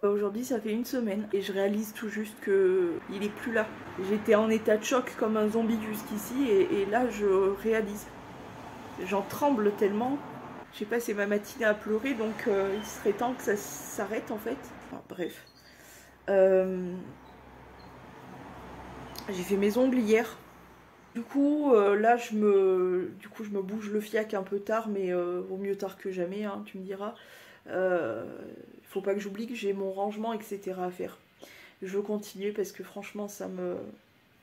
Aujourd'hui ça fait une semaine et je réalise tout juste qu'il est plus là. J'étais en état de choc comme un zombie jusqu'ici et là je réalise. J'en tremble tellement. J'ai passé ma matinée à pleurer donc il serait temps que ça s'arrête en fait. Enfin, bref. J'ai fait mes ongles hier. Du coup, là, je me bouge le fiac un peu tard, mais vaut mieux tard que jamais, hein, tu me diras. Faut pas que j'oublie que j'ai mon rangement, etc. à faire. Je veux continuer parce que franchement,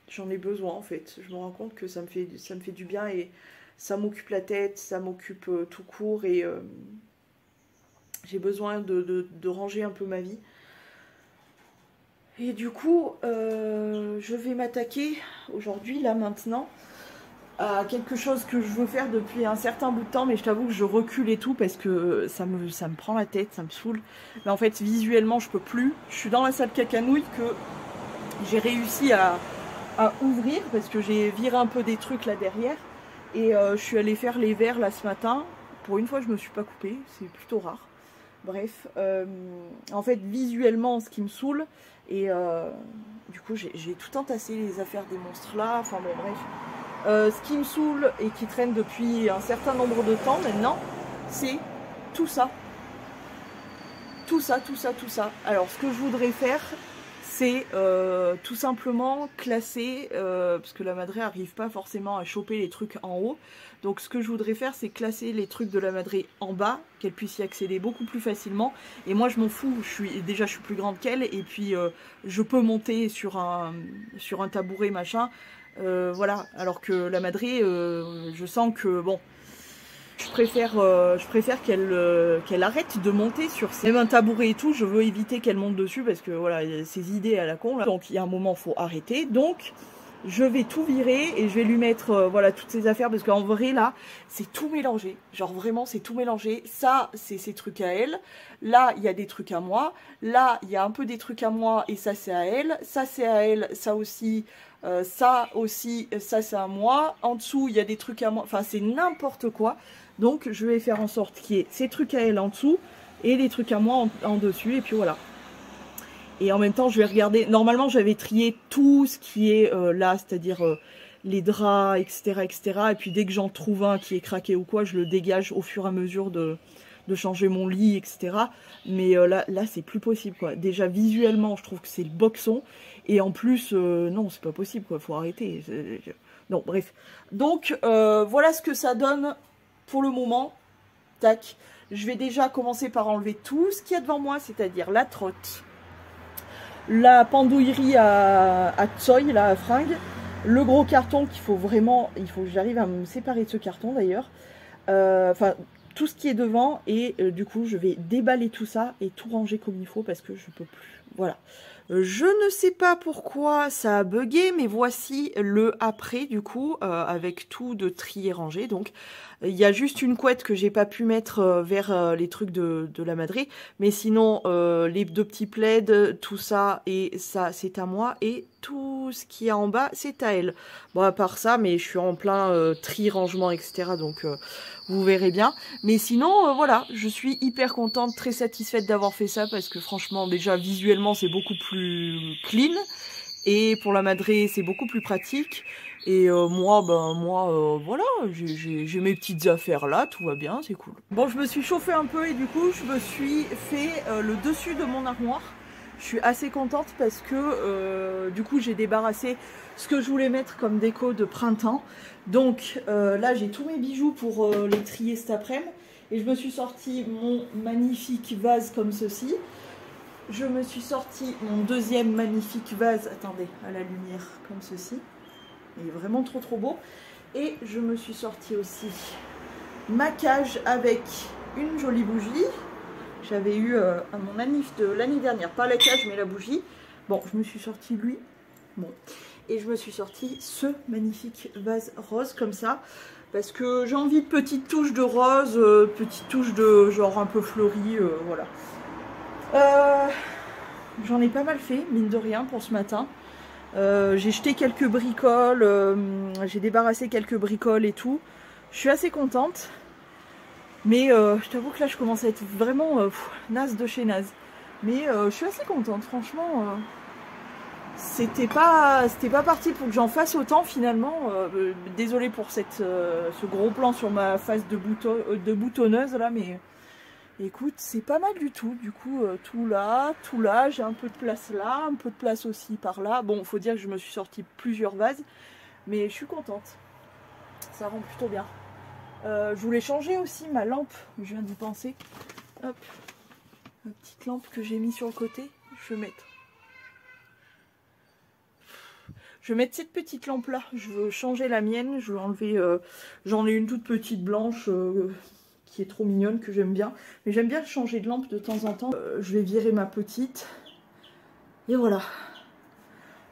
j'en ai besoin en fait. Je me rends compte que ça me fait du bien et ça m'occupe la tête, ça m'occupe tout court et j'ai besoin de ranger un peu ma vie. Et du coup, je vais m'attaquer aujourd'hui, là, maintenant, à quelque chose que je veux faire depuis un certain bout de temps, mais je t'avoue que je recule et tout, parce que ça me prend la tête, ça me saoule. Mais en fait, visuellement, je peux plus. Je suis dans la salle cacanouille que j'ai réussi à ouvrir, parce que j'ai viré un peu des trucs là derrière. Et je suis allée faire les verres là ce matin. Pour une fois, je me suis pas coupée, c'est plutôt rare. Bref, en fait, visuellement, ce qui me saoule, et du coup, j'ai tout entassé les affaires des monstres là, enfin bon, bref. Ce qui me saoule et qui traîne depuis un certain nombre de temps maintenant, c'est tout ça. Tout ça, tout ça, tout ça. Alors, ce que je voudrais faire, c'est tout simplement classer, parce que la Madré n'arrive pas forcément à choper les trucs en haut. Donc ce que je voudrais faire, c'est classer les trucs de la Madré en bas, qu'elle puisse y accéder beaucoup plus facilement. Et moi je m'en fous, déjà je suis plus grande qu'elle, et puis je peux monter sur un tabouret machin. Voilà, alors que la Madré, je sens que bon... Je préfère qu'elle arrête de monter sur même un tabouret et tout. Je veux éviter qu'elle monte dessus parce que voilà, il y a ces idées à la con là. Donc il y a un moment, faut arrêter. Donc je vais tout virer et je vais lui mettre voilà toutes ces affaires parce qu'en vrai là, c'est tout mélangé. Genre vraiment, c'est tout mélangé. Ça, c'est ses trucs à elle. Là, il y a des trucs à moi. Là, il y a un peu des trucs à moi et ça c'est à elle. Ça c'est à elle. Ça aussi. Ça aussi, ça c'est à moi. En dessous, il y a des trucs à moi. Enfin, c'est n'importe quoi. Donc, je vais faire en sorte qu'il y ait ces trucs à elle en dessous et les trucs à moi en dessus. Et puis voilà. Et en même temps, je vais regarder. Normalement, j'avais trié tout ce qui est là, c'est-à-dire les draps, etc., etc. Et puis, dès que j'en trouve un qui est craqué ou quoi, je le dégage au fur et à mesure de changer mon lit, etc. Mais là c'est plus possible, quoi. Déjà, visuellement, je trouve que c'est le boxon. Et en plus, non, c'est pas possible, quoi. Faut arrêter. Non, bref. Donc, voilà ce que ça donne pour le moment. Tac. Je vais déjà commencer par enlever tout ce qu'il y a devant moi, c'est-à-dire la trotte, la pendouillerie à Tsoy, là, à fringues, le gros carton qu'il faut vraiment... Il faut que j'arrive à me séparer de ce carton, d'ailleurs. Enfin... tout ce qui est devant et du coup je vais déballer tout ça et tout ranger comme il faut parce que je peux plus. Voilà. Je ne sais pas pourquoi ça a bugué, mais voici le après du coup avec tout de trié rangé. Donc il y a juste une couette que j'ai pas pu mettre vers les trucs de la Madré, mais sinon les deux petits plaids, tout ça et ça c'est à moi et tout ce qu'il y a en bas c'est à elle. Bon à part ça, mais je suis en plein tri rangement etc. Donc vous verrez bien. Mais sinon, voilà, je suis hyper contente, très satisfaite d'avoir fait ça parce que franchement, déjà visuellement, c'est beaucoup plus clean. Et pour la Madré, c'est beaucoup plus pratique. Et moi, voilà, j'ai mes petites affaires là, tout va bien, c'est cool. Bon, je me suis chauffée un peu et du coup, je me suis fait le dessus de mon armoire. Je suis assez contente parce que du coup, j'ai débarrassé ce que je voulais mettre comme déco de printemps. Donc là, j'ai tous mes bijoux pour les trier cet après-midi. Et je me suis sorti mon magnifique vase comme ceci. Je me suis sorti mon deuxième magnifique vase, attendez, à la lumière, comme ceci. Il est vraiment trop trop beau. Et je me suis sorti aussi ma cage avec une jolie bougie. J'avais eu à mon anniv de l'année dernière, pas la cage mais la bougie. Bon, je me suis sorti lui. Bon. Et je me suis sorti ce magnifique vase rose comme ça. Parce que j'ai envie de petites touches de rose, petites touches de genre un peu fleuri, voilà. J'en ai pas mal fait, mine de rien, pour ce matin. J'ai jeté quelques bricoles, j'ai débarrassé quelques bricoles et tout. Je suis assez contente. Mais je t'avoue que là, je commence à être vraiment naze de chez naze. Mais je suis assez contente, franchement. C'était pas parti pour que j'en fasse autant finalement. Désolée pour ce gros plan sur ma face de boutonneuse là, mais écoute, c'est pas mal du tout. Du coup, tout là, j'ai un peu de place là, un peu de place aussi par là. Bon, faut dire que je me suis sorti plusieurs vases, mais je suis contente. Ça rend plutôt bien. Je voulais changer aussi ma lampe, je viens d'y penser. Hop, ma petite lampe que j'ai mis sur le côté, je vais mettre cette petite lampe là. Je veux changer la mienne, je veux enlever, j'en ai une toute petite blanche qui est trop mignonne, que j'aime bien. Mais j'aime bien changer de lampe de temps en temps. Je vais virer ma petite. Et voilà.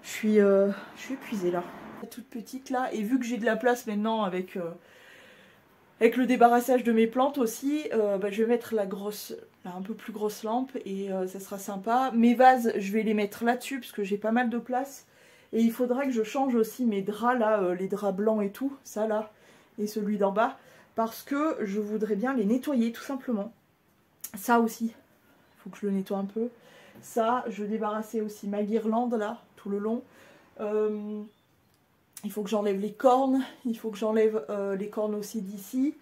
Je suis épuisée là. La toute petite là, et vu que j'ai de la place maintenant avec le débarrassage de mes plantes aussi, bah, je vais mettre la un peu plus grosse lampe et ça sera sympa. Mes vases, je vais les mettre là-dessus parce que j'ai pas mal de place. Et il faudra que je change aussi mes draps là, les draps blancs et tout, ça là, et celui d'en bas, parce que je voudrais bien les nettoyer tout simplement. Ça aussi, il faut que je le nettoie un peu. Ça, je vais débarrasser aussi ma guirlande là, tout le long. Il faut que j'enlève les cornes, il faut que j'enlève les cornes aussi d'ici.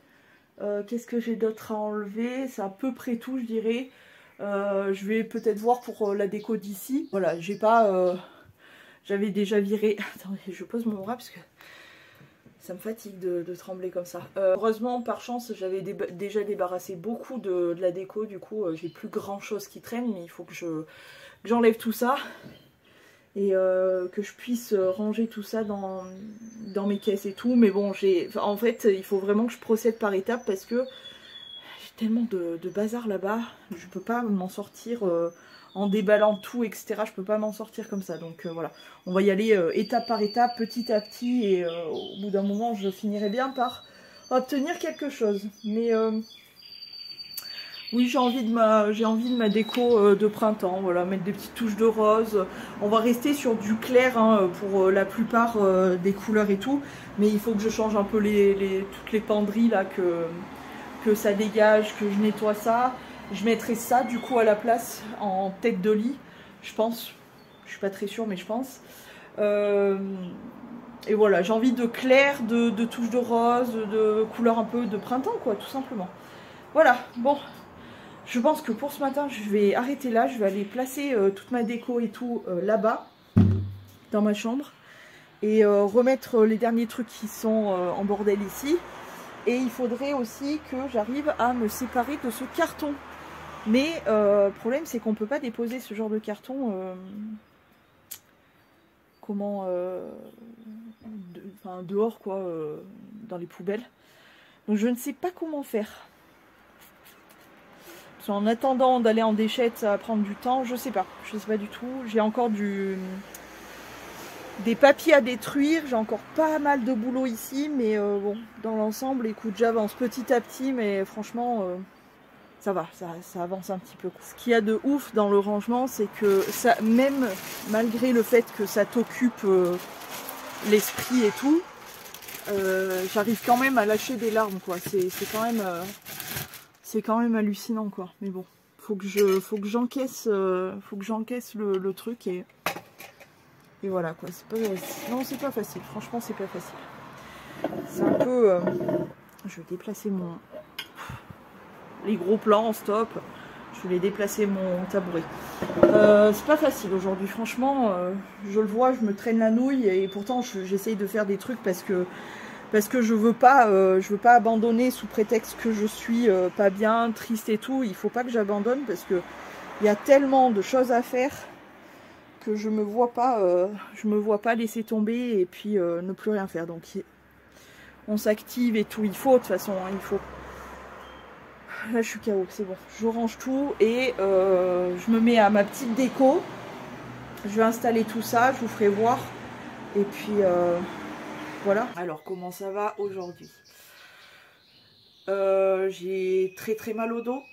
Qu'est-ce que j'ai d'autre à enlever? C'est à peu près tout, je dirais. Je vais peut-être voir pour la déco d'ici. Voilà, j'ai pas... J'avais déjà viré... Attendez, je pose mon bras parce que ça me fatigue de trembler comme ça. Heureusement, par chance, j'avais déjà débarrassé beaucoup de la déco. Du coup, j'ai plus grand chose qui traîne, mais il faut que j'enlève tout ça. Et que je puisse ranger tout ça dans mes caisses et tout. Mais bon, en fait, il faut vraiment que je procède par étapes parce que j'ai tellement de bazar là-bas. Je peux pas m'en sortir en déballant tout, etc. Je peux pas m'en sortir comme ça. Donc voilà, on va y aller étape par étape, petit à petit. Et au bout d'un moment, je finirai bien par obtenir quelque chose. Mais... oui, j'ai envie de ma déco de printemps, voilà, mettre des petites touches de rose. On va rester sur du clair hein, pour la plupart des couleurs et tout, mais il faut que je change un peu toutes les penderies là, que ça dégage, que je nettoie ça. Je mettrai ça du coup à la place en tête de lit, je pense. Je suis pas très sûre, mais je pense. Et voilà, j'ai envie de clair, de touches de rose, de couleurs un peu de printemps, quoi, tout simplement. Voilà, bon. Je pense que pour ce matin, je vais arrêter là. Je vais aller placer toute ma déco et tout là-bas, dans ma chambre. Et remettre les derniers trucs qui sont en bordel ici. Et il faudrait aussi que j'arrive à me séparer de ce carton. Mais le problème, c'est qu'on ne peut pas déposer ce genre de carton dehors, quoi, dans les poubelles. Donc je ne sais pas comment faire. En attendant d'aller en déchette, ça va prendre du temps, je sais pas du tout. J'ai encore des papiers à détruire, j'ai encore pas mal de boulot ici, mais bon, dans l'ensemble, écoute, j'avance petit à petit, mais franchement, ça va, ça avance un petit peu. Ce qu'il y a de ouf dans le rangement, c'est que ça, même malgré le fait que ça t'occupe l'esprit et tout, j'arrive quand même à lâcher des larmes, quoi. C'est quand même hallucinant quoi, mais bon, faut que j'encaisse le truc et voilà quoi. Non, c'est pas facile, franchement c'est pas facile. C'est un peu je vais déplacer les gros plans, stop. Je vais déplacer mon tabouret. C'est pas facile aujourd'hui, franchement, je le vois, je me traîne la nouille et pourtant j'essaye de faire des trucs parce que je veux pas abandonner sous prétexte que je suis pas bien, triste et tout. Il faut pas que j'abandonne parce que il y a tellement de choses à faire que je me vois pas laisser tomber et puis ne plus rien faire. Donc on s'active et tout. Il faut de toute façon, hein, il faut. Là je suis KO, c'est bon. Je range tout et je me mets à ma petite déco. Je vais installer tout ça, je vous ferai voir et puis. Voilà. Alors, comment ça va aujourd'hui? J'ai très mal au dos.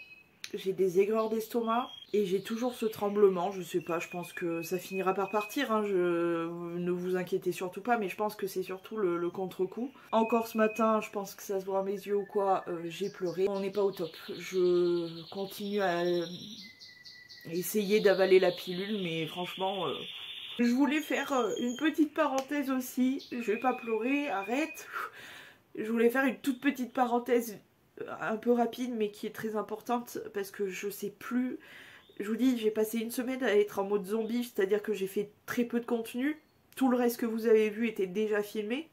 J'ai des aigreurs d'estomac. Et j'ai toujours ce tremblement. Je sais pas, je pense que ça finira par partir. Hein, ne vous inquiétez surtout pas. Mais je pense que c'est surtout le contre-coup. Encore ce matin, je pense que ça se voit à mes yeux ou quoi. J'ai pleuré. On n'est pas au top. Je continue essayer d'avaler la pilule, mais franchement... Je voulais faire une petite parenthèse aussi, je vais pas pleurer, arrête. Je voulais faire une toute petite parenthèse un peu rapide mais qui est très importante parce que je sais plus. Je vous dis, j'ai passé une semaine à être en mode zombie, c'est-à-dire que j'ai fait très peu de contenu. Tout le reste que vous avez vu était déjà filmé.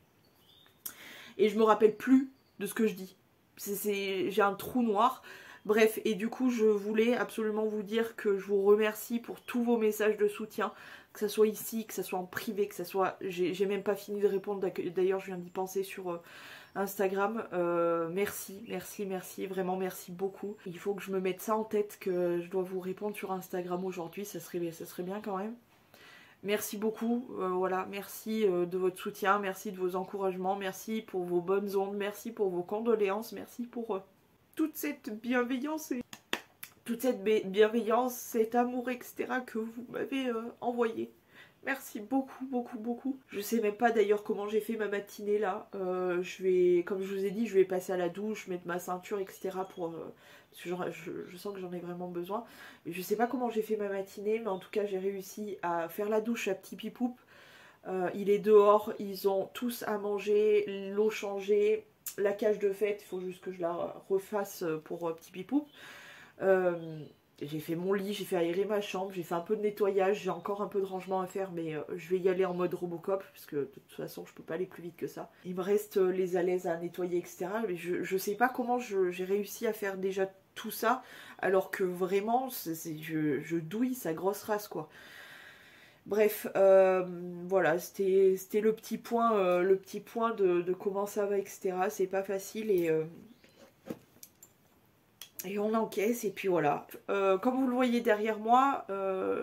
Et je me rappelle plus de ce que je dis. J'ai un trou noir. Bref, et du coup, je voulais absolument vous dire que je vous remercie pour tous vos messages de soutien. Que ça soit ici, que ça soit en privé, que ça soit... J'ai même pas fini de répondre. D'ailleurs, je viens d'y penser sur Instagram. Merci, merci, merci. Vraiment, merci beaucoup. Il faut que je me mette ça en tête que je dois vous répondre sur Instagram aujourd'hui. Ça serait bien quand même. Merci beaucoup, voilà, merci de votre soutien, merci de vos encouragements, merci pour vos bonnes ondes, merci pour vos condoléances, merci pour toute cette bienveillance, cet amour, etc. que vous m'avez envoyé. Merci beaucoup, beaucoup, beaucoup. Je sais même pas d'ailleurs comment j'ai fait ma matinée là. Comme je vous ai dit, je vais passer à la douche, mettre ma ceinture, etc. pour... parce que je sens que j'en ai vraiment besoin. Mais je sais pas comment j'ai fait ma matinée, mais en tout cas j'ai réussi à faire la douche à Petit Pipoup. Il est dehors, ils ont tous à manger, l'eau changée, la cage de fête, il faut juste que je la refasse pour Petit Pipoup. J'ai fait mon lit, j'ai fait aérer ma chambre, j'ai fait un peu de nettoyage, j'ai encore un peu de rangement à faire, mais je vais y aller en mode Robocop, parce que de toute façon je peux pas aller plus vite que ça. Il me reste les alaises à nettoyer, etc. Mais je sais pas comment j'ai réussi à faire déjà tout ça, alors que vraiment, je douille sa grosse race, quoi. Bref, voilà, c'était le petit point de comment ça va, etc. C'est pas facile et on encaisse, et puis voilà. Comme vous le voyez derrière moi,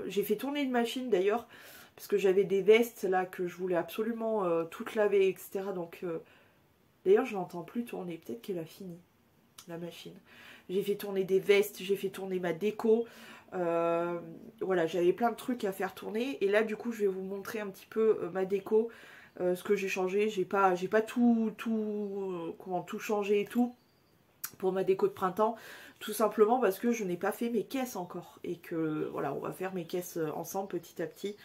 j'ai fait tourner une machine d'ailleurs, parce que j'avais des vestes là que je voulais absolument toutes laver, etc. Donc, d'ailleurs, je l'entends plus tourner, peut-être qu'elle a fini, la machine. J'ai fait tourner des vestes, j'ai fait tourner ma déco. Voilà, j'avais plein de trucs à faire tourner. Et là, du coup, je vais vous montrer un petit peu ma déco, ce que j'ai changé. J'ai pas tout changé et tout pour ma déco de printemps, tout simplement parce que je n'ai pas fait mes caisses encore, et que voilà, on va faire mes caisses ensemble petit à petit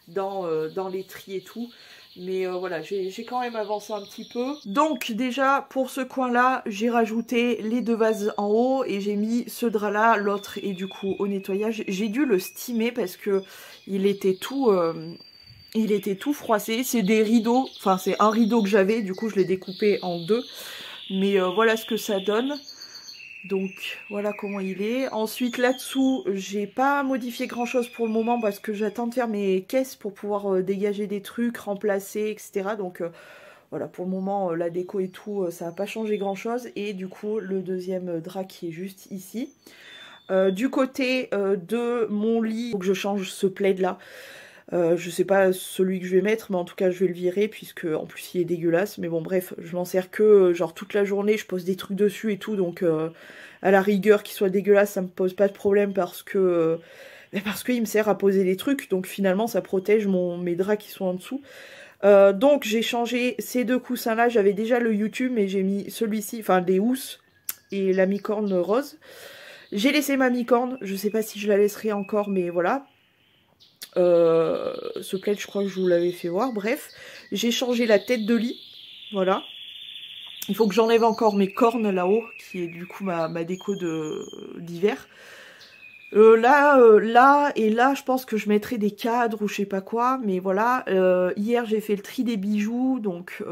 dans les tris et tout. Mais voilà, j'ai quand même avancé un petit peu. Donc déjà pour ce coin là, j'ai rajouté les deux vases en haut et j'ai mis ce drap là, l'autre est du coup au nettoyage. J'ai dû le steamer parce que il était tout froissé. C'est des rideaux, enfin c'est un rideau que j'avais, du coup je l'ai découpé en deux. Mais voilà ce que ça donne. Donc voilà comment il est. Ensuite là-dessous, j'ai pas modifié grand chose pour le moment parce que j'attends de faire mes caisses pour pouvoir dégager des trucs, remplacer, etc. Donc voilà, pour le moment la déco et tout, ça n'a pas changé grand chose. Et du coup le deuxième drap qui est juste ici. Du côté de mon lit, il faut que je change ce plaid là. Je sais pas celui que je vais mettre, mais en tout cas je vais le virer puisque en plus il est dégueulasse. Mais bon bref, je m'en sers que genre toute la journée, je pose des trucs dessus et tout, donc à la rigueur qu'il soit dégueulasse ça me pose pas de problème parce que il me sert à poser des trucs, donc finalement ça protège mes draps qui sont en dessous. Donc j'ai changé ces deux coussins là, j'avais déjà le YouTube mais j'ai mis celui-ci, enfin des housses et la mi-corne rose. J'ai laissé ma mi-corne, je sais pas si je la laisserai encore mais voilà. Ce plaid je crois que je vous l'avais fait voir. Bref, j'ai changé la tête de lit, voilà. Il faut que j'enlève encore mes cornes là-haut, qui est du coup ma déco d'hiver. Là et là je pense que je mettrai des cadres ou je sais pas quoi, mais voilà. Hier j'ai fait le tri des bijoux, donc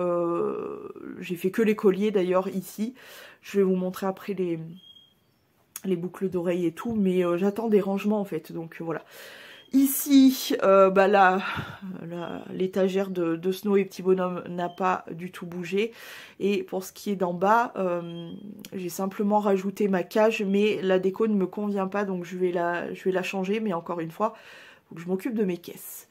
j'ai fait que les colliers d'ailleurs ici. Je vais vous montrer après les boucles d'oreilles et tout, mais j'attends des rangements en fait, donc voilà. Ici, l'étagère de Snow et Petit Bonhomme n'a pas du tout bougé. Et pour ce qui est d'en bas, j'ai simplement rajouté ma cage, mais la déco ne me convient pas, donc je vais la changer. Mais encore une fois, il faut que je m'occupe de mes caisses.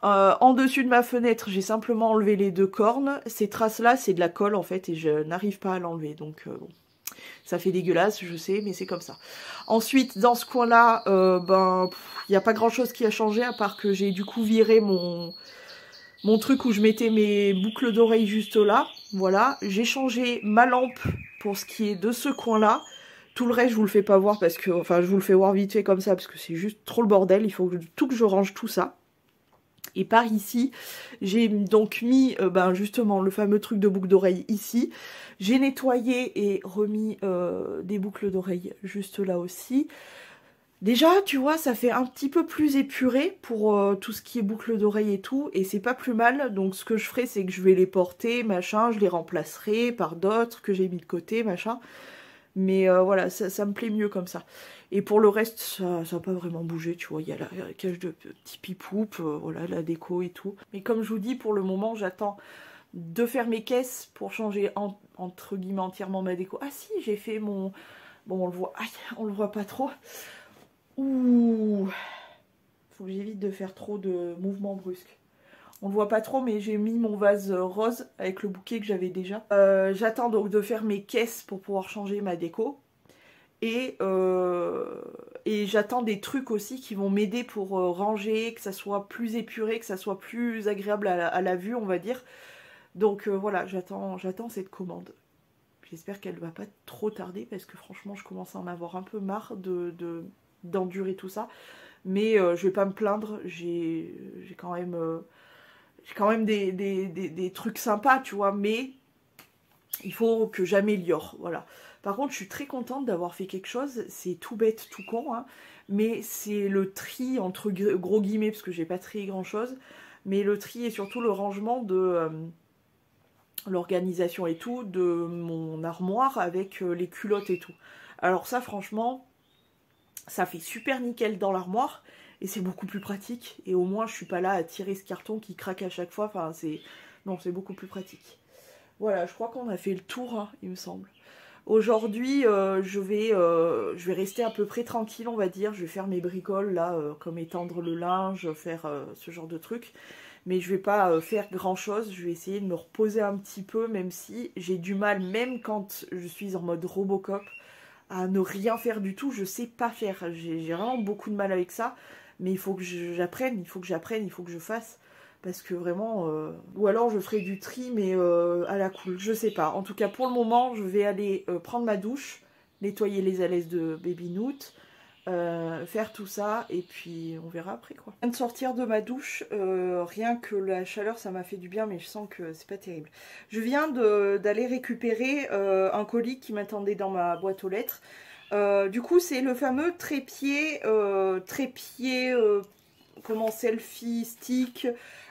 En dessus de ma fenêtre, j'ai simplement enlevé les deux cornes. Ces traces-là, c'est de la colle en fait, et je n'arrive pas à l'enlever, donc bon. Ça fait dégueulasse, je sais, mais c'est comme ça. Ensuite, dans ce coin-là, il n'y a pas grand-chose qui a changé, à part que j'ai du coup viré mon truc où je mettais mes boucles d'oreilles juste là. Voilà, j'ai changé ma lampe pour ce qui est de ce coin-là. Tout le reste, je vous le fais pas voir parce que, enfin, je vous le fais voir vite fait comme ça parce que c'est juste trop le bordel. Il faut que je range tout ça. Et par ici, j'ai donc mis justement le fameux truc de boucle d'oreille ici. J'ai nettoyé et remis des boucles d'oreille juste là aussi. Déjà, tu vois, ça fait un petit peu plus épuré pour tout ce qui est boucle d'oreille et tout. Et c'est pas plus mal. Donc ce que je ferai, c'est que je vais les porter, machin. Je les remplacerai par d'autres que j'ai mis de côté, machin. Mais voilà, ça me plaît mieux comme ça. Et pour le reste, ça n'a pas vraiment bougé, tu vois. Il y a la cage de petits pipoupes, voilà, la déco et tout. Mais comme je vous dis, pour le moment, j'attends de faire mes caisses pour changer entre guillemets entièrement ma déco. Ah si, j'ai fait mon... Bon, on le voit. Aïe, on le voit pas trop. Ouh. Faut que j'évite de faire trop de mouvements brusques. On le voit pas trop, mais j'ai mis mon vase rose avec le bouquet que j'avais déjà. J'attends donc de faire mes caisses pour pouvoir changer ma déco. Et j'attends des trucs aussi qui vont m'aider pour ranger, que ça soit plus épuré, que ça soit plus agréable à la vue, on va dire. Donc voilà, j'attends cette commande. J'espère qu'elle va pas trop tarder parce que franchement, je commence à en avoir un peu marre d'endurer tout ça. Mais je vais pas me plaindre, j'ai quand même des trucs sympas, tu vois, mais il faut que j'améliore, voilà. Par contre, je suis très contente d'avoir fait quelque chose, c'est tout bête, tout con, hein, mais c'est le tri, entre gros guillemets, parce que j'ai pas trié grand-chose, mais le tri et surtout le rangement de l'organisation et tout, de mon armoire avec les culottes et tout. Alors ça, franchement, ça fait super nickel dans l'armoire, et c'est beaucoup plus pratique, et au moins je suis pas là à tirer ce carton qui craque à chaque fois, enfin c'est... Non, c'est beaucoup plus pratique. Voilà, je crois qu'on a fait le tour, hein, il me semble. Aujourd'hui, je vais rester à peu près tranquille, on va dire. Je vais faire mes bricoles, là, comme étendre le linge, faire ce genre de trucs. Mais je vais pas faire grand-chose. Je vais essayer de me reposer un petit peu, même si j'ai du mal, même quand je suis en mode Robocop, à ne rien faire du tout. Je sais pas faire. J'ai vraiment beaucoup de mal avec ça. Mais il faut que j'apprenne, il faut que je fasse. Parce que vraiment... Ou alors je ferai du tri, mais à la cool, je sais pas. En tout cas, pour le moment, je vais aller prendre ma douche, nettoyer les alaises de Baby Noot, faire tout ça, et puis on verra après, quoi. Je viens de sortir de ma douche, rien que la chaleur, ça m'a fait du bien, mais je sens que c'est pas terrible. Je viens d'aller récupérer un colis qui m'attendait dans ma boîte aux lettres. Du coup, c'est le fameux trépied, comment selfie stick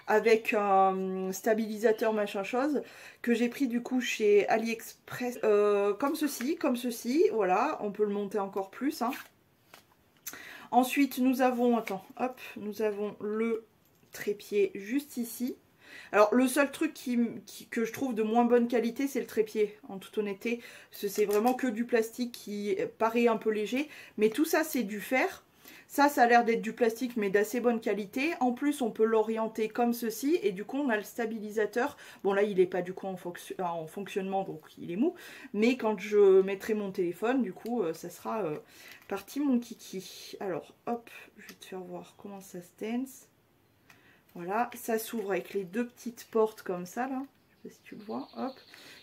avec un stabilisateur machin chose que j'ai pris du coup chez AliExpress comme ceci, voilà, on peut le monter encore plus, hein. Ensuite nous avons, attends, hop, nous avons le trépied juste ici. Alors le seul truc que je trouve de moins bonne qualité, c'est le trépied, en toute honnêteté, parce que c'est vraiment que du plastique qui paraît un peu léger, mais tout ça c'est du fer. Ça a l'air d'être du plastique, mais d'assez bonne qualité. En plus, on peut l'orienter comme ceci. Et du coup, on a le stabilisateur. Bon, là, il n'est pas du coup en fonctionnement, donc il est mou. Mais quand je mettrai mon téléphone, du coup, ça sera parti mon kiki. Alors, hop, je vais te faire voir comment ça se tense. Voilà, ça s'ouvre avec les deux petites portes comme ça, là. Je sais pas si tu le vois, hop.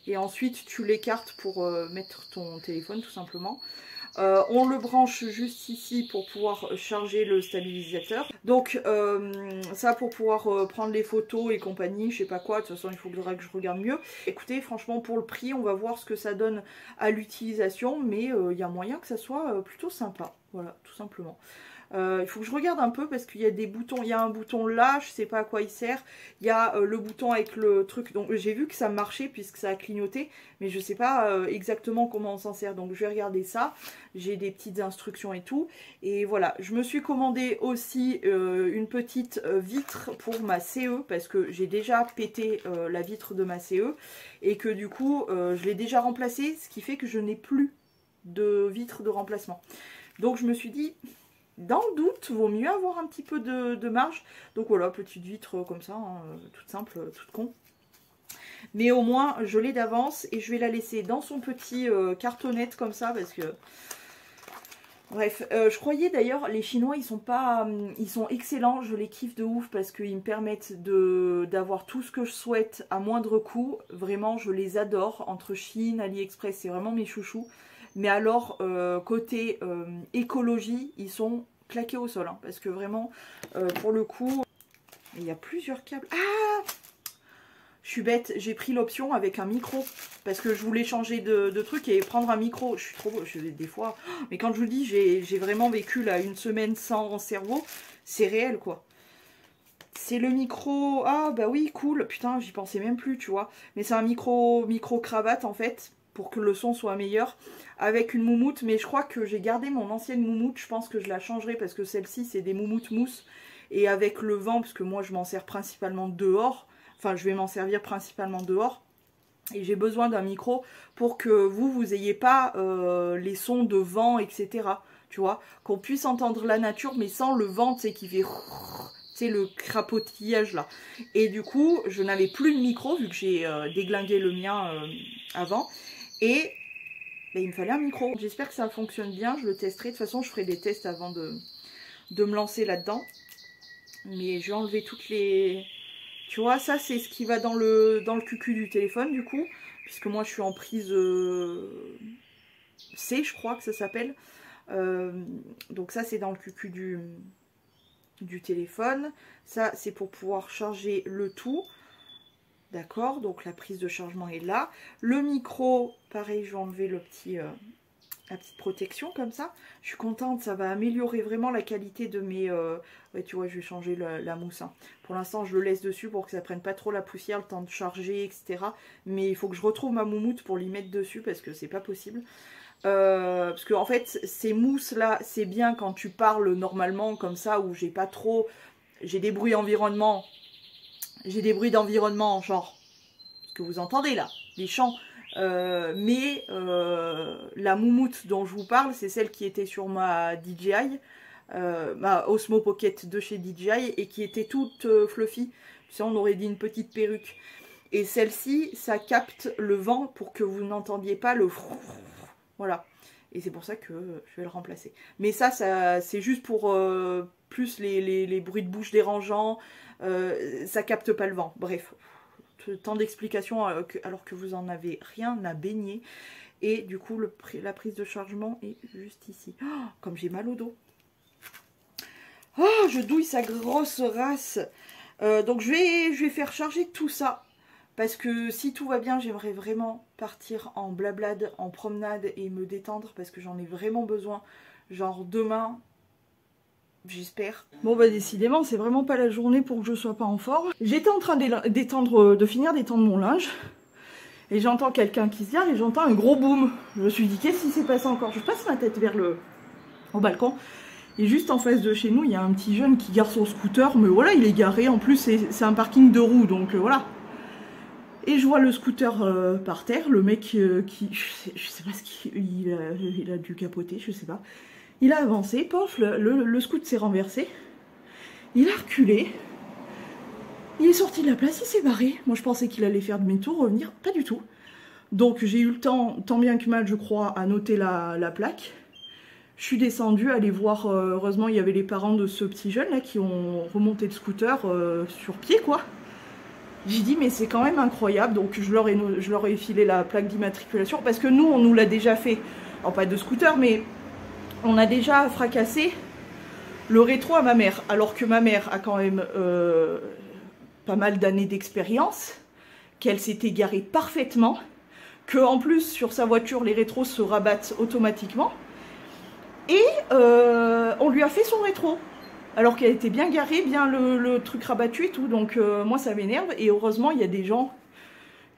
Et ensuite, tu l'écartes pour mettre ton téléphone, tout simplement. On le branche juste ici pour pouvoir charger le stabilisateur. Donc ça pour pouvoir prendre les photos et compagnie, je sais pas quoi, de toute façon il faudra que je regarde mieux. Écoutez, franchement pour le prix, on va voir ce que ça donne à l'utilisation, mais il y a moyen que ça soit plutôt sympa, voilà, tout simplement. Il faut que je regarde un peu parce qu'il y a des boutons, il y a un bouton là, je sais pas à quoi il sert, il y a le bouton avec le truc, donc j'ai vu que ça marchait puisque ça a clignoté, mais je sais pas exactement comment on s'en sert, donc je vais regarder ça, j'ai des petites instructions et tout, et voilà, je me suis commandé aussi une petite vitre pour ma CE, parce que j'ai déjà pété la vitre de ma CE, et que du coup je l'ai déjà remplacée, ce qui fait que je n'ai plus de vitre de remplacement. Donc je me suis dit... Dans le doute, vaut mieux avoir un petit peu de marge. Donc voilà, petite vitre comme ça, hein, toute simple, toute con. Mais au moins, je l'ai d'avance et je vais la laisser dans son petit cartonnette comme ça parce que... Bref, je croyais d'ailleurs, les Chinois, ils sont excellents, je les kiffe de ouf parce qu'ils me permettent d'avoir tout ce que je souhaite à moindre coût. Vraiment, je les adore. Entre Chine, AliExpress, c'est vraiment mes chouchous. Mais alors, côté écologie, ils sont claqués au sol. Hein, parce que vraiment, pour le coup, il y a plusieurs câbles. Ah! Je suis bête, j'ai pris l'option avec un micro. Parce que je voulais changer de truc et prendre un micro. Je suis trop... des fois... Mais quand je vous dis, j'ai vraiment vécu là une semaine sans cerveau. C'est réel, quoi. C'est le micro... Ah, bah oui, cool. Putain, j'y pensais même plus, tu vois. Mais c'est un micro cravate, en fait. Pour que le son soit meilleur. Avec une moumoute. Mais je crois que j'ai gardé mon ancienne moumoute. Je pense que je la changerai parce que celle-ci, c'est des moumoutes mousse. Et avec le vent, parce que moi, je m'en sers principalement dehors. Enfin, je vais m'en servir principalement dehors. Et j'ai besoin d'un micro pour que vous ayez pas les sons de vent, etc. Tu vois, qu'on puisse entendre la nature, mais sans le vent, tu sais, qui fait... Tu sais, le crapotillage, là. Et du coup, je n'avais plus de micro, vu que j'ai déglingué le mien avant. Et ben, il me fallait un micro. J'espère que ça fonctionne bien, je le testerai. De toute façon, je ferai des tests avant de me lancer là-dedans. Mais je vais enlever toutes les... Tu vois, ça c'est ce qui va dans le cucu du téléphone du coup, puisque moi je suis en prise C, je crois que ça s'appelle. Donc ça c'est dans le cucu du téléphone. Ça c'est pour pouvoir charger le tout. D'accord, donc la prise de chargement est là. Le micro, pareil, je vais enlever le petit... la petite protection comme ça. Je suis contente, ça va améliorer vraiment la qualité de mes... Ouais, tu vois, je vais changer la mousse. Hein. Pour l'instant, je le laisse dessus pour que ça prenne pas trop la poussière, le temps de charger, etc. Mais il faut que je retrouve ma moumoute pour l'y mettre dessus parce que c'est pas possible. Parce que en fait, ces mousses-là, c'est bien quand tu parles normalement comme ça, où j'ai pas trop... J'ai des bruits environnement. J'ai des bruits d'environnement, genre... Ce que vous entendez là, les chants... mais la moumoute dont je vous parle, c'est celle qui était sur ma DJI, ma Osmo Pocket de chez DJI, et qui était toute fluffy. Tu sais, on aurait dit une petite perruque. Et celle-ci, ça capte le vent pour que vous n'entendiez pas le... Voilà. Et c'est pour ça que je vais le remplacer. Mais ça c'est juste pour plus les bruits de bouche dérangeants. Ça capte pas le vent. Bref. Tant d'explications alors que vous en avez rien à baigner. Et du coup la prise de chargement est juste ici. Oh, comme j'ai mal au dos. Oh, je douille sa grosse race. Donc je vais faire charger tout ça. Parce que si tout va bien, j'aimerais vraiment partir en blablade, en promenade et me détendre. Parce que j'en ai vraiment besoin. Genre demain... J'espère. Bon bah décidément c'est vraiment pas la journée pour que je sois pas en forme. J'étais en train de finir d'étendre mon linge. Et j'entends quelqu'un qui se gare et j'entends un gros boom. Je me suis dit qu'est-ce qui s'est passé encore? Je passe ma tête vers au balcon. Et juste en face de chez nous il y a un petit jeune qui gare son scooter. Mais voilà il est garé, en plus c'est un parking de roues donc voilà. Et je vois le scooter par terre. Le mec qui... Je sais pas ce qu'il a dû capoter, je sais pas. Il a avancé, pof, le scoot s'est renversé. Il a reculé. Il est sorti de la place, il s'est barré. Moi, je pensais qu'il allait faire demi-tour, revenir. Pas du tout. Donc, j'ai eu le temps, tant bien que mal, je crois, à noter la plaque. Je suis descendue, aller voir. Heureusement, il y avait les parents de ce petit jeune là qui ont remonté le scooter sur pied, quoi. J'ai dit, mais c'est quand même incroyable. Donc, je leur ai filé la plaque d'immatriculation. Parce que nous, on nous l'a déjà fait. Alors, pas de scooter, mais... On a déjà fracassé le rétro à ma mère, alors que ma mère a quand même pas mal d'années d'expérience, qu'elle s'était garée parfaitement, que en plus sur sa voiture les rétros se rabattent automatiquement, et on lui a fait son rétro, alors qu'elle était bien garée, bien le truc rabattu et tout, donc moi ça m'énerve, et heureusement il y a des gens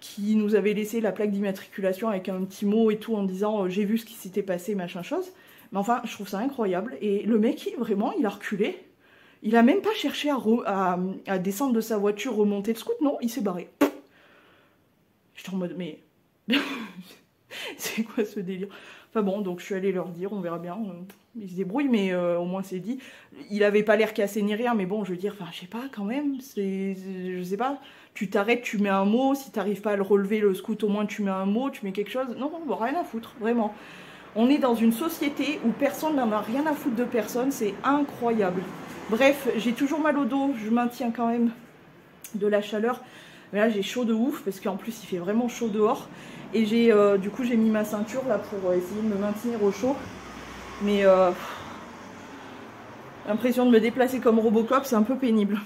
qui nous avaient laissé la plaque d'immatriculation avec un petit mot et tout en disant j'ai vu ce qui s'était passé, machin chose. Mais enfin, je trouve ça incroyable. Et le mec, vraiment, il a reculé. Il a même pas cherché à descendre de sa voiture, remonter le scoot. Non, il s'est barré. J'étais en mode, mais... c'est quoi ce délire? Enfin bon, donc je suis allée leur dire, on verra bien. Ils se débrouillent, mais au moins c'est dit. Il avait pas l'air cassé ni rien, mais bon, je veux dire, enfin, je sais pas, quand même. Je sais pas. Tu t'arrêtes, tu mets un mot. Si t'arrives pas à le relever, le scoot, au moins tu mets un mot, tu mets quelque chose. Non, bon, rien à foutre, vraiment. On est dans une société où personne n'en a rien à foutre de personne, c'est incroyable. Bref, j'ai toujours mal au dos, je maintiens quand même de la chaleur. Mais là j'ai chaud de ouf parce qu'en plus il fait vraiment chaud dehors. Et du coup j'ai mis ma ceinture là pour essayer de me maintenir au chaud. Mais l'impression de me déplacer comme Robocop, c'est un peu pénible.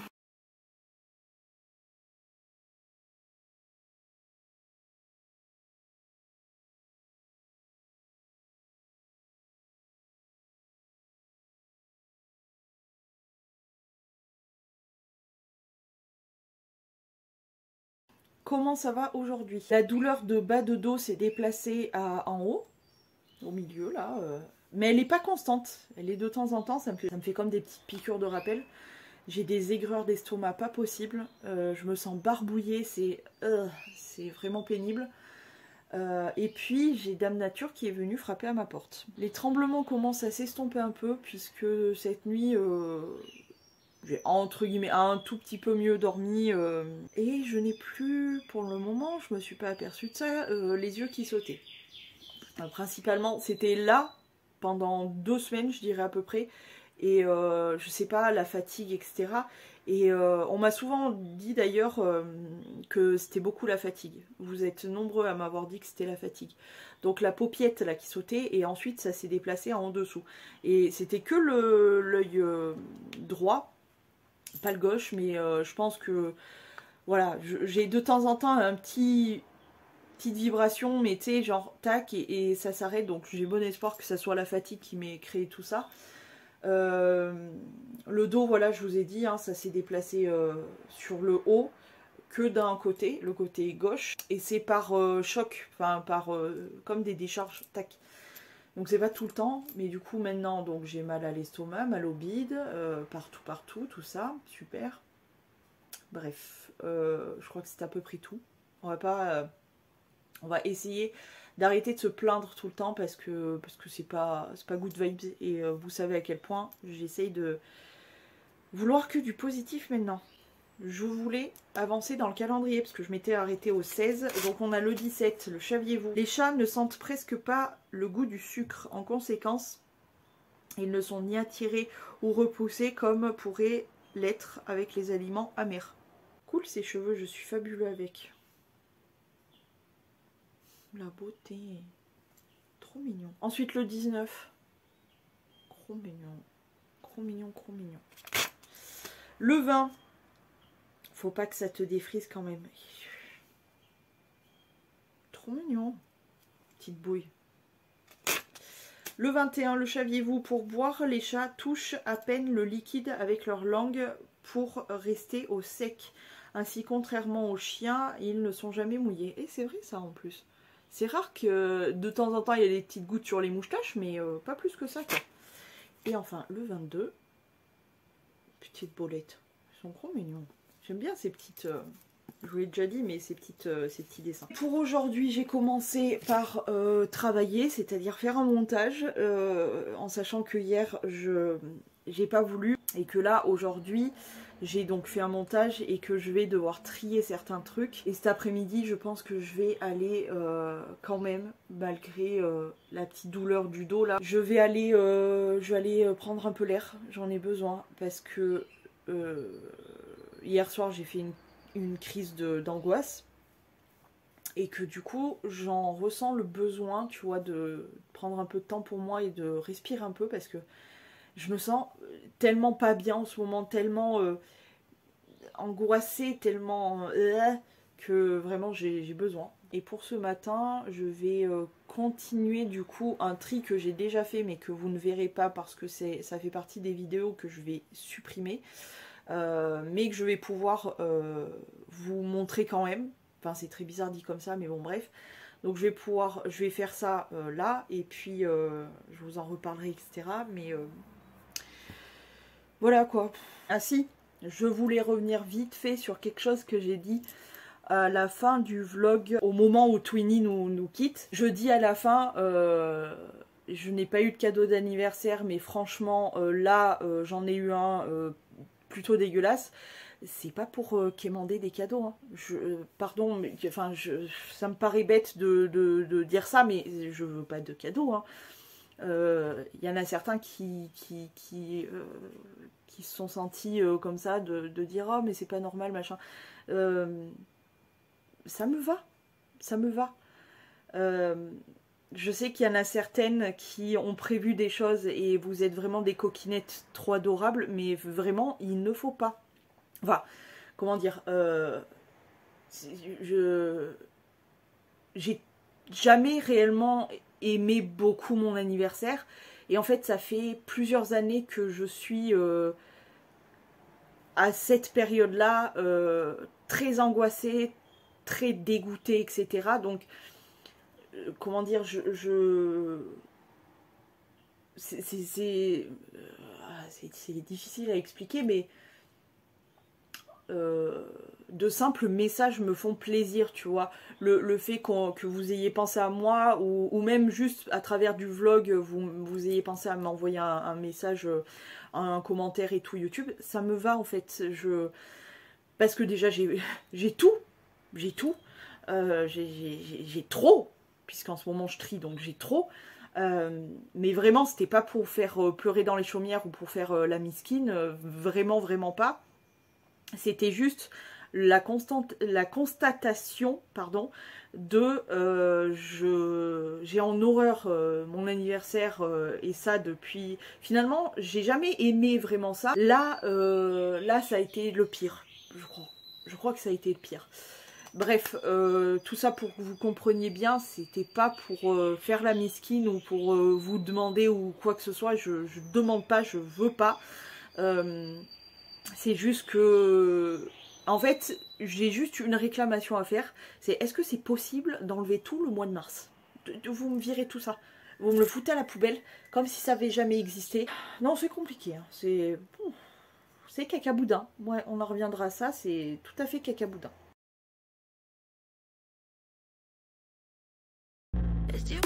Comment ça va aujourd'hui? La douleur de bas de dos s'est déplacée en haut, au milieu là. Mais elle n'est pas constante. Elle est de temps en temps, ça me fait comme des petites piqûres de rappel. J'ai des aigreurs d'estomac pas possible. Je me sens barbouillée, c'est vraiment pénible. Et puis j'ai Dame Nature qui est venue frapper à ma porte. Les tremblements commencent à s'estomper un peu puisque cette nuit j'ai entre guillemets un tout petit peu mieux dormi et je n'ai plus pour le moment, je me suis pas aperçue de ça, les yeux qui sautaient. Principalement c'était là pendant 2 semaines je dirais à peu près et je sais pas la fatigue etc. Et on m'a souvent dit d'ailleurs que c'était beaucoup la fatigue. Vous êtes nombreux à m'avoir dit que c'était la fatigue. Donc la paupiette là qui sautait et ensuite ça s'est déplacé en dessous. Et c'était que l'œil droit, pas le gauche, mais je pense que voilà, j'ai de temps en temps petite vibration, mais tu sais, genre tac, et ça s'arrête. Donc j'ai bon espoir que ça soit la fatigue qui m'ait créé tout ça. Le dos, voilà, je vous ai dit, hein, ça s'est déplacé sur le haut que d'un côté, le côté gauche, et c'est par choc, enfin par comme des décharges, tac. Donc c'est pas tout le temps, mais du coup maintenant, donc j'ai mal à l'estomac, mal au bide, partout, tout ça, super. Bref, je crois que c'est à peu près tout. On va essayer d'arrêter de se plaindre tout le temps parce que c'est pas good vibes et vous savez à quel point j'essaye de vouloir que du positif maintenant. Je voulais avancer dans le calendrier parce que je m'étais arrêtée au 16, donc on a le 17, le saviez-vous. Les chats ne sentent presque pas le goût du sucre, en conséquence ils ne sont ni attirés ou repoussés comme pourrait l'être avec les aliments amers. Cool ces cheveux, je suis fabuleux avec. La beauté. Trop mignon. Ensuite le 19. Trop mignon. Trop mignon, trop mignon. Le 20. Faut pas que ça te défrise quand même. Trop mignon. Petite bouille. Le 21, le saviez-vous, pour boire, les chats touchent à peine le liquide avec leur langue pour rester au sec. Ainsi, contrairement aux chiens, ils ne sont jamais mouillés. Et c'est vrai ça en plus. C'est rare que de temps en temps il y a des petites gouttes sur les moustaches, mais pas plus que ça quoi. Et enfin, le 22, petite bolette. Ils sont trop mignons. J'aime bien ces petites... je vous l'ai déjà dit, mais ces petits dessins. Pour aujourd'hui, j'ai commencé par travailler, c'est-à-dire faire un montage, en sachant que hier, j'ai pas voulu, et que là, aujourd'hui, j'ai donc fait un montage et que je vais devoir trier certains trucs. Et cet après-midi, je pense que je vais aller quand même, malgré la petite douleur du dos là, je vais aller prendre un peu l'air, j'en ai besoin, parce que hier soir, j'ai fait une crise d'angoisse et que du coup j'en ressens le besoin, tu vois, de prendre un peu de temps pour moi et de respirer un peu parce que je me sens tellement pas bien en ce moment, tellement angoissée, tellement que vraiment j'ai besoin. Et pour ce matin, je vais continuer du coup un tri que j'ai déjà fait mais que vous ne verrez pas parce que ça fait partie des vidéos que je vais supprimer. Mais que je vais pouvoir vous montrer quand même. Enfin c'est très bizarre dit comme ça mais bon bref. Donc je vais faire ça là et puis je vous en reparlerai etc. Mais voilà quoi. Ah si, je voulais revenir vite fait sur quelque chose que j'ai dit à la fin du vlog au moment où Twinnie nous quitte. Je dis à la fin... je n'ai pas eu de cadeau d'anniversaire mais franchement là j'en ai eu un plutôt dégueulasse. C'est pas pour quémander des cadeaux. Hein. Pardon, mais enfin, ça me paraît bête de dire ça, mais je veux pas de cadeaux. Hein. Y en a certains qui se sont sentis comme ça, de dire oh mais c'est pas normal machin. ça me va. Ça me va. Je sais qu'il y en a certaines qui ont prévu des choses et vous êtes vraiment des coquinettes trop adorables, mais vraiment, il ne faut pas. Enfin, comment dire, j'ai jamais réellement aimé beaucoup mon anniversaire. Et en fait, ça fait plusieurs années que je suis à cette période-là très angoissée, très dégoûtée, etc. Donc, comment dire, c'est difficile à expliquer, mais de simples messages me font plaisir, tu vois. Le fait que vous ayez pensé à moi, ou même juste à travers du vlog, vous ayez pensé à m'envoyer un message, un commentaire et tout YouTube, ça me va en fait. Parce que déjà j'ai tout, j'ai trop, puisqu'en ce moment je trie, donc j'ai trop. Mais vraiment, c'était pas pour faire pleurer dans les chaumières ou pour faire la miskine, vraiment, vraiment pas. C'était juste la constatation, pardon, de j'ai en horreur mon anniversaire et ça depuis. Finalement, j'ai jamais aimé vraiment ça. Là, ça a été le pire, je crois. Je crois que ça a été le pire. Bref, tout ça pour que vous compreniez bien, c'était pas pour faire la miskine ou pour vous demander ou quoi que ce soit. Je demande pas, je veux pas. C'est juste que, en fait, j'ai juste une réclamation à faire. C'est est-ce que c'est possible d'enlever tout le mois de mars? Vous me virez tout ça. Vous me le foutez à la poubelle, comme si ça avait jamais existé. Non, c'est compliqué. Hein. C'est cacaboudin. Ouais, on en reviendra à ça. C'est tout à fait cacaboudin. Is you